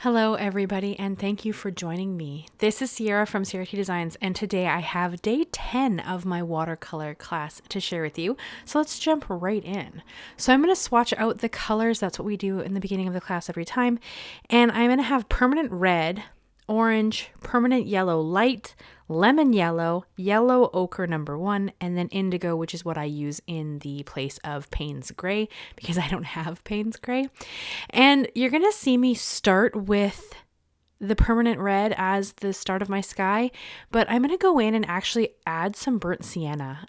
Hello everybody, and thank you for joining me. This is Ciara from Ciara T Designs, and today I have day 10 of my watercolor class to share with you. So let's jump right in. So I'm going to swatch out the colors. That's what we do in the beginning of the class every time. And I'm going to have permanent red, orange, permanent yellow light, lemon yellow, yellow ochre number 1, and then indigo, which is what I use in the place of Payne's gray because I don't have Payne's gray. And you're going to see me start with the permanent red as the start of my sky, but I'm going to go in and actually add some burnt sienna.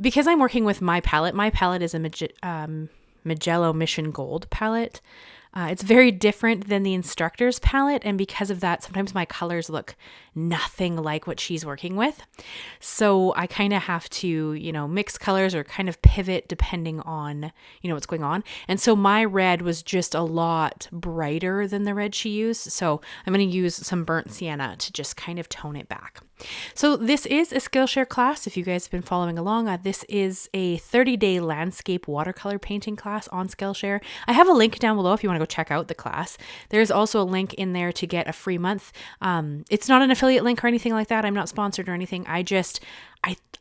Because I'm working with my palette is a Mijello Mission Gold palette. It's very different than the instructor's palette, and because of that, sometimes my colors look nothing like what she's working with. So I kind of have to, mix colors or kind of pivot depending on, what's going on. And so my red was just a lot brighter than the red she used. So I'm going to use some burnt sienna to just kind of tone it back. So this is a Skillshare class. If you guys have been following along, this is a 30-day landscape watercolor painting class on Skillshare. I have a link down below if you want to go check out the class. There's also a link in there to get a free month. It's not an affiliate link or anything like that. I'm not sponsored or anything. I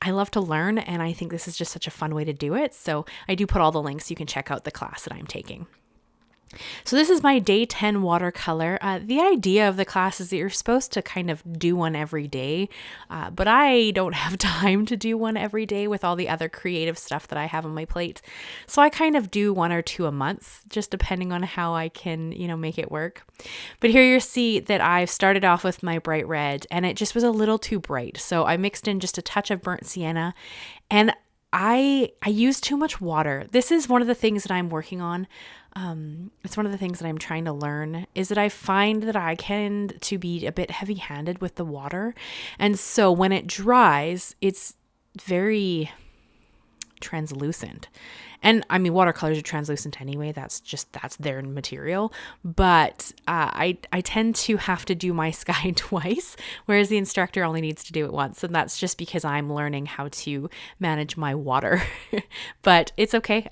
love to learn, and I think this is just such a fun way to do it. So I do put all the links. You can check out the class that I'm taking. So this is my day 10 watercolor. The idea of the class is that you're supposed to kind of do one every day, but I don't have time to do one every day with all the other creative stuff that I have on my plate. So I kind of do 1 or 2 a month, just depending on how I can, make it work. But here you see that I've started off with my bright red, and it just was a little too bright. So I mixed in just a touch of burnt sienna, and I use too much water. This is one of the things that I'm working on. It's one of the things that I'm trying to learn is that I find that I tend to be a bit heavy-handed with the water. And so when it dries, it's very translucent. And I mean, watercolors are translucent anyway. That's their material. But I tend to have to do my sky twice, whereas the instructor only needs to do it once. And that's just because I'm learning how to manage my water. But it's okay.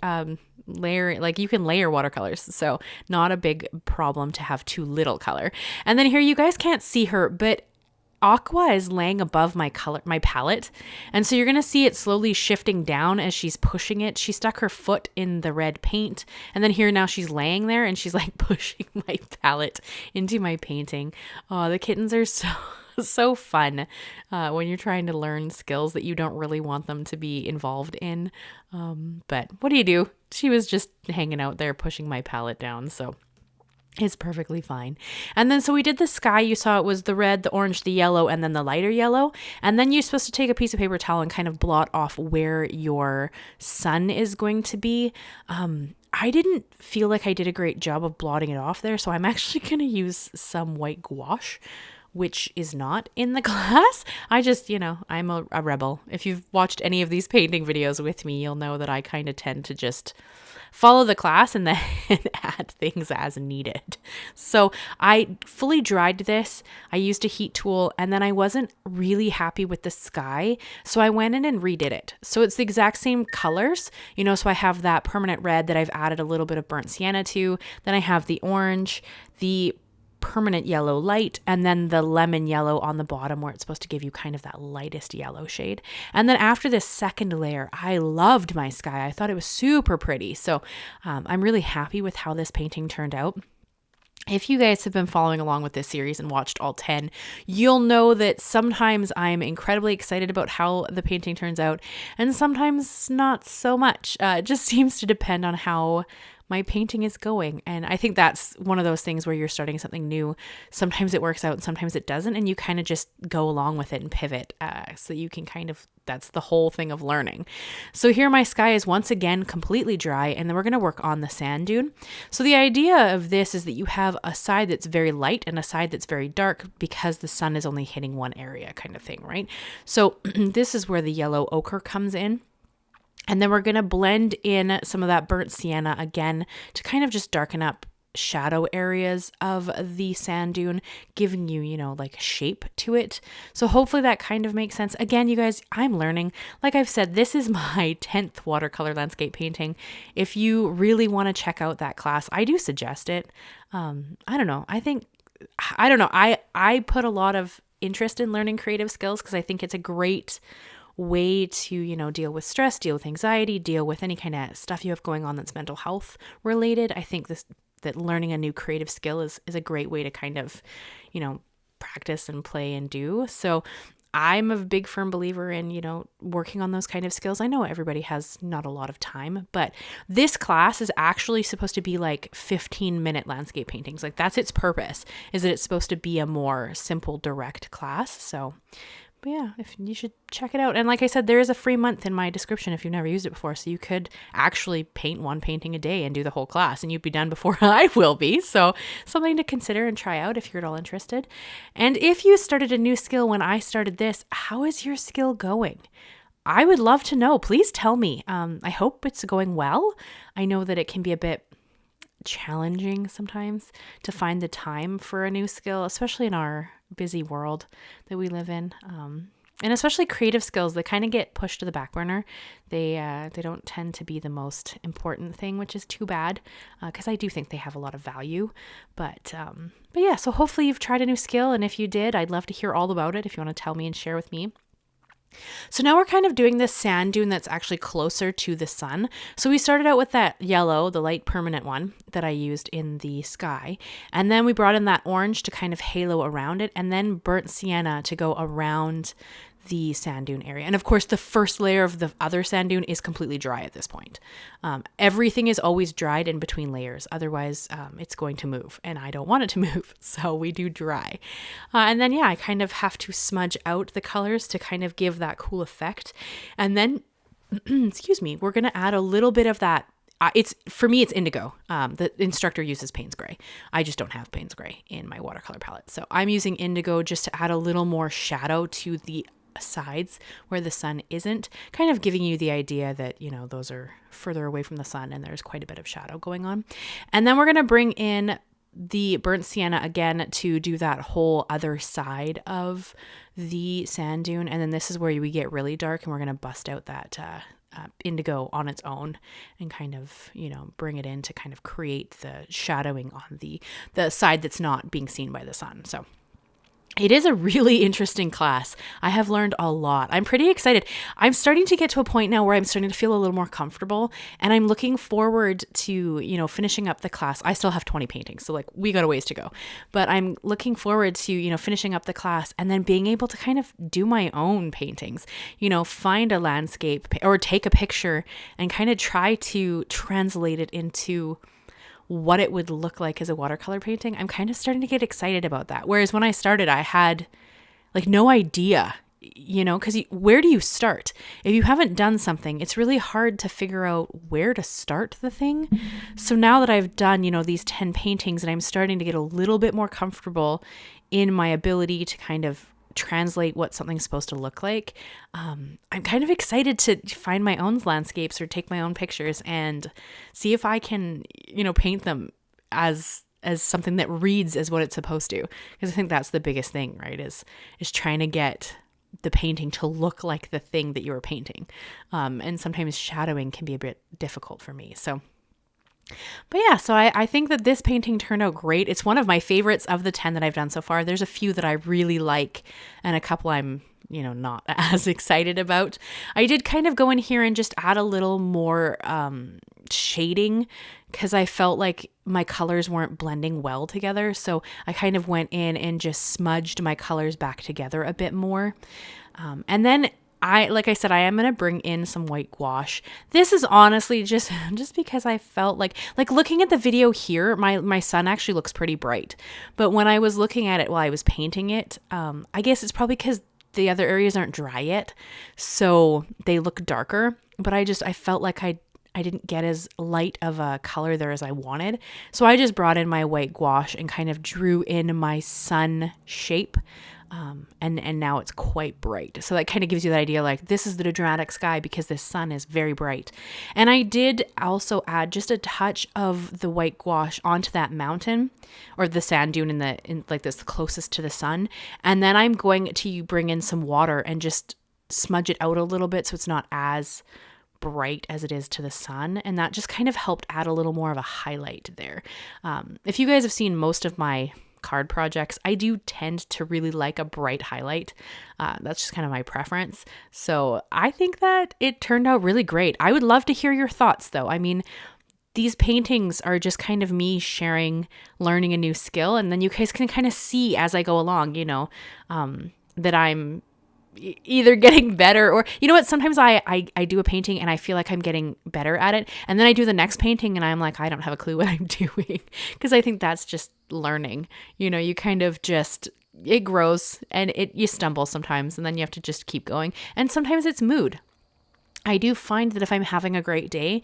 You can layer watercolors, so not a big problem to have too little color. And then here, you guys can't see her, but aqua is laying above my palette. And so you're going to see it slowly shifting down as she's pushing it. She stuck her foot in the red paint. And then here now she's laying there and she's like pushing my palette into my painting. Oh, the kittens are so fun when you're trying to learn skills that you don't really want them to be involved in. But what do you do? She was just hanging out there pushing my palette down. So it's perfectly fine. And then, so we did the sky. You saw it was the red, the orange, the yellow, and then the lighter yellow. And then you're supposed to take a piece of paper towel and kind of blot off where your sun is going to be. I didn't feel like I did a great job of blotting it off there. So I'm actually going to use some white gouache, which is not in the class. I just, I'm a rebel. If you've watched any of these painting videos with me, you'll know that I kind of tend to just follow the class and then add things as needed. So I fully dried this. I used a heat tool, and then I wasn't really happy with the sky. So I went in and redid it. So it's the exact same colors, so I have that permanent red that I've added a little bit of burnt sienna to. Then I have the orange, the permanent yellow light, and then the lemon yellow on the bottom where it's supposed to give you kind of that lightest yellow shade. And then after this second layer, I loved my sky. I thought it was super pretty. So I'm really happy with how this painting turned out. If you guys have been following along with this series and watched all 10, you'll know that sometimes I'm incredibly excited about how the painting turns out, and sometimes not so much. It just seems to depend on how my painting is going. And I think that's one of those things where you're starting something new. Sometimes it works out and sometimes it doesn't. And you kind of just go along with it and pivot. So you can that's the whole thing of learning. So here my sky is once again completely dry, and then we're going to work on the sand dune. So the idea of this is that you have a side that's very light and a side that's very dark because the sun is only hitting one area kind of thing, right? So this is where the yellow ochre comes in. And then we're going to blend in some of that burnt sienna again to kind of just darken up shadow areas of the sand dune, giving you, like shape to it. So hopefully that kind of makes sense. Again, you guys, I'm learning. Like I've said, this is my 10th watercolor landscape painting. If you really want to check out that class, I do suggest it. I don't know. I put a lot of interest in learning creative skills because I think it's a great way to, deal with stress, deal with anxiety, deal with any kind of stuff you have going on that's mental health related. I think that learning a new creative skill is a great way to kind of, practice and play and do. So I'm a big firm believer in, working on those kind of skills. I know everybody has not a lot of time, but this class is actually supposed to be like 15-minute landscape paintings. Like that's its purpose, is that it's supposed to be a more simple, direct class. So but yeah, if you should check it out. And like I said, there is a free month in my description if you've never used it before. So you could actually paint one painting a day and do the whole class and you'd be done before I will be. So something to consider and try out if you're at all interested. And if you started a new skill when I started this, how is your skill going? I would love to know. Please tell me. I hope it's going well. I know that it can be a bit challenging sometimes to find the time for a new skill, especially in our busy world that we live in. And especially creative skills that kind of get pushed to the back burner. They don't tend to be the most important thing, which is too bad, because I do think they have a lot of value. But yeah, so hopefully you've tried a new skill. And if you did, I'd love to hear all about it if you want to tell me and share with me. So now we're kind of doing this sand dune that's actually closer to the sun. So we started out with that yellow, the light permanent one that I used in the sky. And then we brought in that orange to kind of halo around it, and then burnt sienna to go around the sand dune area. And of course, the first layer of the other sand dune is completely dry at this point. Everything is always dried in between layers. Otherwise, it's going to move and I don't want it to move. So we do dry. And then, I kind of have to smudge out the colors to kind of give that cool effect. And then, excuse me, we're going to add a little bit of that. For me, it's indigo. The instructor uses Payne's Gray. I just don't have Payne's Gray in my watercolor palette. So I'm using indigo just to add a little more shadow to the sides where the sun isn't, kind of giving you the idea that, those are further away from the sun and there's quite a bit of shadow going on. And then we're going to bring in the burnt sienna again to do that whole other side of the sand dune. And then this is where we get really dark and we're going to bust out that indigo on its own and kind of, bring it in to kind of create the shadowing on the side that's not being seen by the sun. So it is a really interesting class. I have learned a lot. I'm pretty excited. I'm starting to get to a point now where I'm starting to feel a little more comfortable, and I'm looking forward to, finishing up the class. I still have 20 paintings, so we got a ways to go, but I'm looking forward to, finishing up the class and then being able to kind of do my own paintings, find a landscape or take a picture and kind of try to translate it into what it would look like as a watercolor painting. I'm kind of starting to get excited about that. Whereas when I started, I had no idea, because where do you start? If you haven't done something, it's really hard to figure out where to start the thing. So now that I've done, these 10 paintings and I'm starting to get a little bit more comfortable in my ability to kind of translate what something's supposed to look like, I'm kind of excited to find my own landscapes or take my own pictures and see if I can, paint them as something that reads as what it's supposed to. Because I think that's the biggest thing, right? Is trying to get the painting to look like the thing that you were painting. And sometimes shadowing can be a bit difficult for me. But yeah, so I think that this painting turned out great. It's one of my favorites of the 10 that I've done so far. There's a few that I really like and a couple I'm, not as excited about. I did kind of go in here and just add a little more shading because I felt like my colors weren't blending well together. So I kind of went in and just smudged my colors back together a bit more. And then like I said, I am going to bring in some white gouache. This is honestly just because I felt like looking at the video here, my sun actually looks pretty bright. But when I was looking at it while I was painting it, I guess it's probably because the other areas aren't dry yet, so they look darker. But I felt like I didn't get as light of a color there as I wanted. So I just brought in my white gouache and kind of drew in my sun shape And now it's quite bright. So that kind of gives you the idea, like, this is the dramatic sky because the sun is very bright. And I did also add just a touch of the white gouache onto that mountain or the sand dune in like this closest to the sun. And then I'm going to bring in some water and just smudge it out a little bit so it's not as bright as it is to the sun, and that just kind of helped add a little more of a highlight there. If you guys have seen most of my card projects, I do tend to really like a bright highlight. That's just kind of my preference. So I think that it turned out really great. I would love to hear your thoughts though. I mean, these paintings are just kind of me sharing, learning a new skill, and then you guys can kind of see as I go along, that I'm either getting better or, you know what, sometimes I do a painting and I feel like I'm getting better at it, and then I do the next painting and I'm like, I don't have a clue what I'm doing, because I think that's just learning. You kind of just, it grows and you stumble sometimes, and then you have to just keep going. And sometimes it's mood. I do find that if I'm having a great day,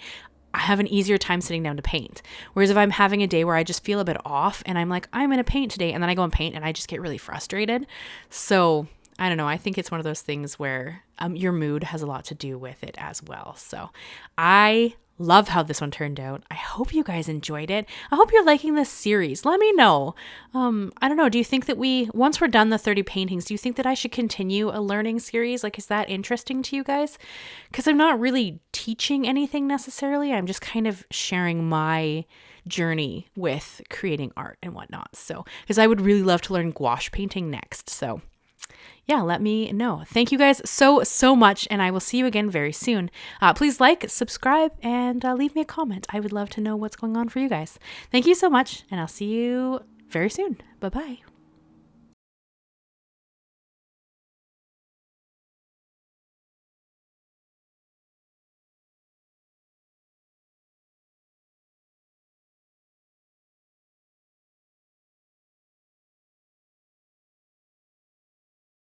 I have an easier time sitting down to paint. Whereas if I'm having a day where I just feel a bit off and I'm like, I'm gonna paint today, and then I go and paint and I just get really frustrated. So I don't know. I think it's one of those things where your mood has a lot to do with it as well. So I love how this one turned out. I hope you guys enjoyed it. I hope you're liking this series. Let me know. I don't know. Do you think that once we're done the 30 paintings, do you think that I should continue a learning series? Like, is that interesting to you guys? Because I'm not really teaching anything necessarily. I'm just kind of sharing my journey with creating art and whatnot. So, because I would really love to learn gouache painting next. So yeah, let me know. Thank you guys so much, and I will see you again very soon. Please like, subscribe, and leave me a comment. I would love to know what's going on for you guys. Thank you so much, and I'll see you very soon. Bye-bye.